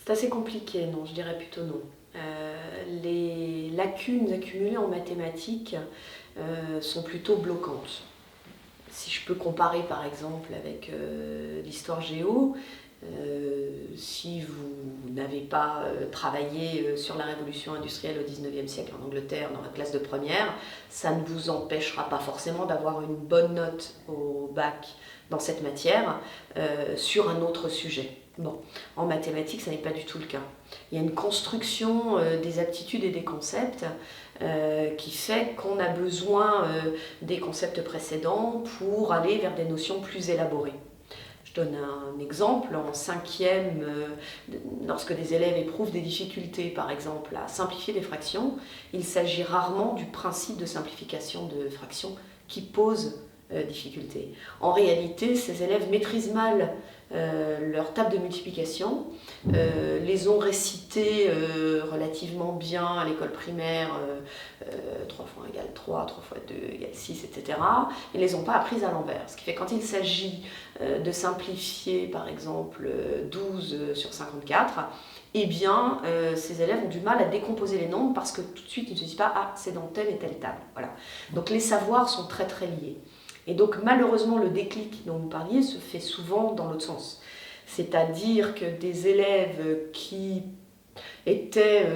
C'est assez compliqué, non, je dirais plutôt non. Les lacunes accumulées en mathématiques sont plutôt bloquantes. Si je peux comparer par exemple avec l'histoire géo, si vous n'avez pas travaillé sur la révolution industrielle au 19e siècle en Angleterre dans la classe de première, ça ne vous empêchera pas forcément d'avoir une bonne note au bac dans cette matière sur un autre sujet. Bon, en mathématiques, ça n'est pas du tout le cas. Il y a une construction des aptitudes et des concepts qui fait qu'on a besoin des concepts précédents pour aller vers des notions plus élaborées. Je donne un exemple, en cinquième, lorsque des élèves éprouvent des difficultés, par exemple, à simplifier des fractions, il s'agit rarement du principe de simplification de fractions qui pose difficulté. En réalité, ces élèves maîtrisent mal leur table de multiplication, les ont récitées relativement bien à l'école primaire, 3 fois 1 égale 3, 3 fois 2 égale 6, etc. Ils ne les ont pas apprises à l'envers. Ce qui fait que quand il s'agit de simplifier par exemple 12 sur 54, eh bien ces élèves ont du mal à décomposer les nombres parce que tout de suite ils ne se disent pas « ah, c'est dans telle et telle table ». Voilà. Donc les savoirs sont très très liés. Et donc malheureusement le déclic dont vous parliez se fait souvent dans l'autre sens. C'est-à-dire que des élèves qui étaient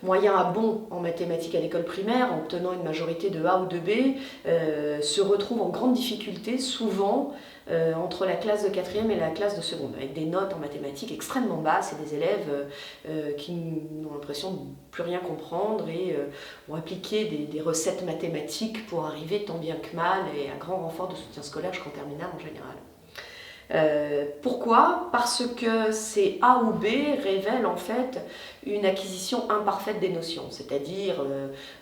moyens à bons en mathématiques à l'école primaire, en obtenant une majorité de A ou de B, se retrouvent en grande difficulté, souvent entre la classe de 4e et la classe de seconde, avec des notes en mathématiques extrêmement basses et des élèves qui ont l'impression de ne plus rien comprendre et ont appliqué des recettes mathématiques pour arriver tant bien que mal et à grand renfort de soutien scolaire jusqu'en terminale en général. Pourquoi? Parce que ces A ou B révèlent en fait une acquisition imparfaite des notions, c'est-à-dire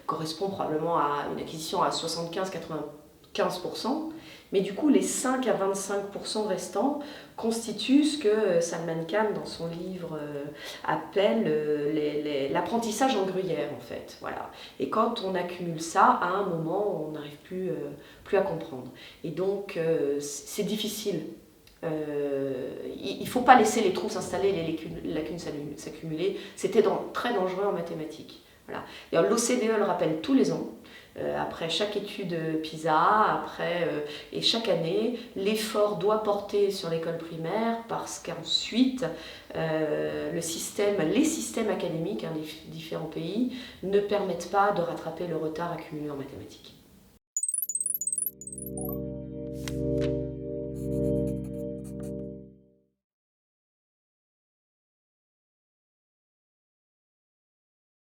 correspond probablement à une acquisition à 75-95%, mais du coup les 5 à 25% restants constituent ce que Salman Khan dans son livre appelle l'apprentissage en gruyère en fait. Voilà. Et quand on accumule ça, à un moment on n'arrive plus à comprendre. Et donc c'est difficile. Il ne faut pas laisser les trous s'installer, les lacunes s'accumuler. C'était très dangereux en mathématiques. Voilà. L'OCDE le rappelle tous les ans, après chaque étude PISA, et chaque année, l'effort doit porter sur l'école primaire parce qu'ensuite, les systèmes académiques des différents pays ne permettent pas de rattraper le retard accumulé en mathématiques.